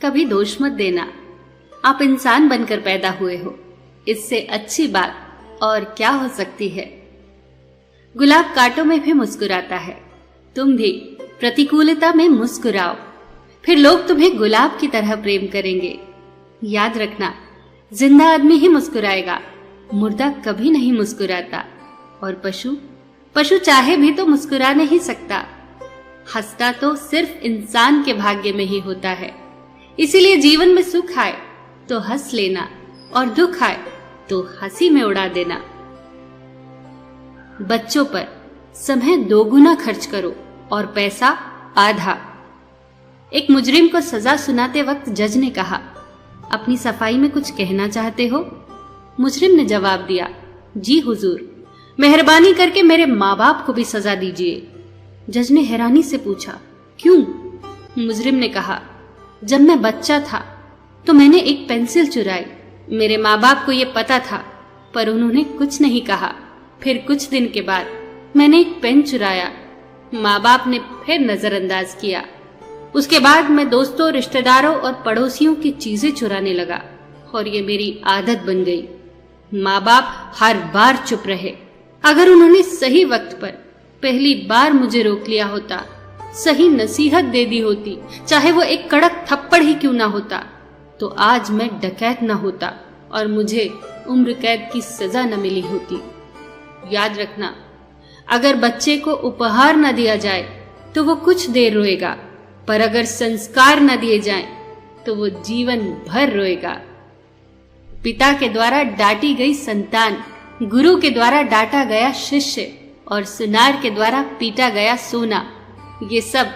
कभी दोष मत देना। आप इंसान बनकर पैदा हुए हो, इससे अच्छी बात और क्या हो सकती है। गुलाब कांटों में भी मुस्कुराता है, तुम भी प्रतिकूलता में मुस्कुराओ, फिर लोग तुम्हें गुलाब की तरह प्रेम करेंगे। याद रखना, जिंदा आदमी ही मुस्कुराएगा, मुर्दा कभी नहीं मुस्कुराता। और पशु चाहे भी तो मुस्कुरा नहीं सकता। हंसता तो सिर्फ इंसान के भाग्य में ही होता है। इसीलिए जीवन में सुख आए तो हंस लेना और दुख आए तो हंसी में उड़ा देना। बच्चों पर समय 2 गुना खर्च करो और पैसा आधा। एक मुजरिम को सजा सुनाते वक्त जज ने कहा, अपनी सफाई में कुछ कहना चाहते हो? मुजरिम ने जवाब दिया, जी हुजूर, मेहरबानी करके मेरे माँ बाप को भी सजा दीजिए। जज ने हैरानी से पूछा, क्यों? मुजरिम ने कहा, जब मैं बच्चा था तो मैंने एक पेंसिल चुराई। मेरे माँ बाप को यह पता था, पर उन्होंने कुछ नहीं कहा। फिर कुछ दिन के बाद मैंने एक पेन चुराया, माँ बाप ने फिर नजरअंदाज किया। उसके बाद मैं दोस्तों, रिश्तेदारों और पड़ोसियों की चीजें चुराने लगा और ये मेरी आदत बन गई। माँ बाप हर बार चुप रहे। अगर उन्होंने सही वक्त पर पहली बार मुझे रोक लिया होता, सही नसीहत दे दी होती, चाहे वो एक कड़क थप्पड़ ही क्यों ना होता, तो आज मैं डकैत न होता और मुझे उम्र कैद की सजा न मिली होती। याद रखना, अगर बच्चे को उपहार न दिया जाए तो वो कुछ देर रोएगा, पर अगर संस्कार न दिए जाएं तो वो जीवन भर रोएगा। पिता के द्वारा डांटी गई संतान, गुरु के द्वारा डांटा गया शिष्य और सुनार के द्वारा पीटा गया सोना, ये सब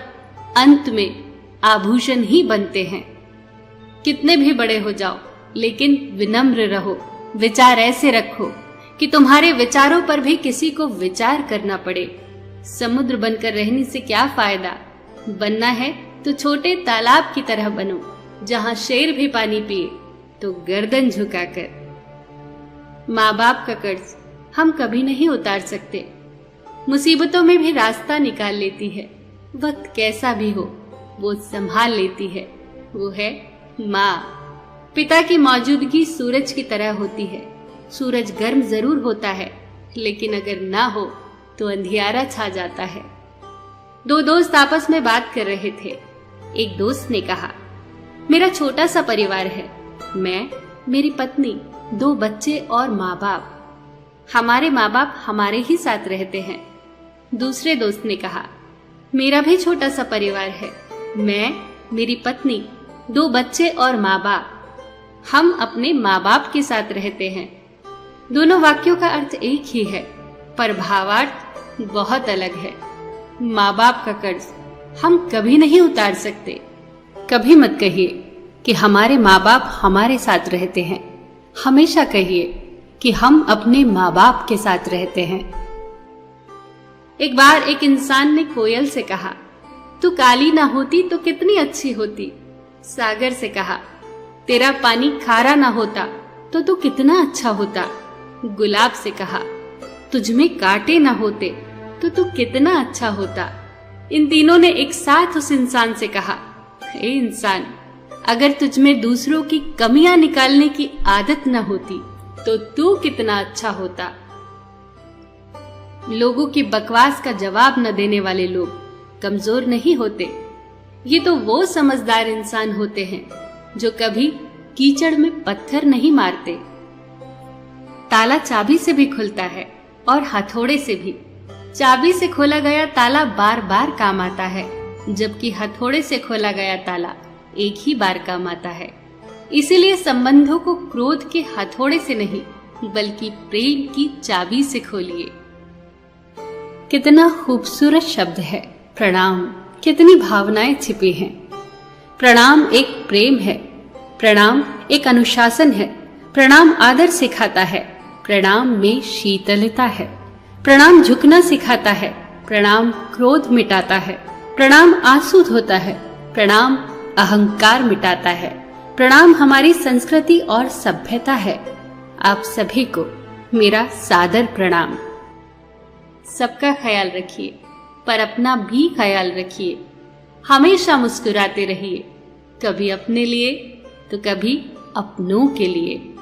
अंत में आभूषण ही बनते हैं। कितने भी बड़े हो जाओ, लेकिन विनम्र रहो। विचार ऐसे रखो कि तुम्हारे विचारों पर भी किसी को विचार करना पड़े। समुद्र बनकर रहने से क्या फायदा? बनना है तो छोटे तालाब की तरह बनो, जहां शेर भी पानी पिए तो गर्दन झुकाकर। माँ बाप का कर्ज हम कभी नहीं उतार सकते। मुसीबतों में भी रास्ता निकाल लेती है। वक्त कैसा भी हो वो संभाल लेती है। वो है माँ। पिता की मौजूदगी सूरज की तरह होती है। सूरज गर्म जरूर होता है, लेकिन अगर ना हो तो अंधियारा छा जाता है। 2 दोस्त आपस में बात कर रहे थे। एक दोस्त ने कहा, मेरा छोटा सा परिवार है, मैं, मेरी पत्नी, 2 बच्चे और माँ बाप। हमारे माँ बाप हमारे ही साथ रहते हैं। दूसरे दोस्त ने कहा, मेरा भी छोटा सा परिवार है, मैं, मेरी पत्नी, 2 बच्चे और माँ बाप। हम अपने माँ बाप के साथ रहते हैं। दोनों वाक्यों का अर्थ एक ही है, पर भावार्थ बहुत अलग है। माँ बाप का कर्ज हम कभी नहीं उतार सकते। कभी मत कहिए कि हमारे माँ बाप हमारे साथ रहते हैं। हमेशा कहिए कि हम अपने माँ बाप के साथ रहते हैं। एक बार एक इंसान ने कोयल से कहा, तू काली ना होती तो कितनी अच्छी होती। सागर से कहा, तेरा पानी खारा ना होता तो तू कितना अच्छा होता। गुलाब से कहा, तुझमें कांटे ना होते तो तू कितना अच्छा होता। इन तीनों ने एक साथ उस इंसान से कहा, हे इंसान, अगर तुझमें दूसरों की कमियां निकालने की आदत न होती तो तू कितना अच्छा होता। लोगों की बकवास का जवाब न देने वाले लोग कमजोर नहीं होते। ये तो वो समझदार इंसान होते हैं जो कभी कीचड़ में पत्थर नहीं मारते। ताला चाबी से भी खुलता है और हथौड़े से भी। चाबी से खोला गया ताला बार बार काम आता है, जबकि हथौड़े से खोला गया ताला एक ही बार काम आता है। इसीलिए संबंधों को क्रोध के हथौड़े से नहीं, बल्कि प्रेम की चाबी से खोलिए। कितना खूबसूरत शब्द है प्रणाम। कितनी भावनाएं छिपी हैं। प्रणाम एक प्रेम है। प्रणाम एक अनुशासन है। प्रणाम आदर सिखाता है। प्रणाम में शीतलता है। प्रणाम झुकना सिखाता है। प्रणाम क्रोध मिटाता है। प्रणाम आंसू धोता है। प्रणाम अहंकार मिटाता है। प्रणाम हमारी संस्कृति और सभ्यता है। आप सभी को मेरा सादर प्रणाम। सबका ख्याल रखिए, पर अपना भी ख्याल रखिए। हमेशा मुस्कुराते रहिए, कभी अपने लिए तो कभी अपनों के लिए।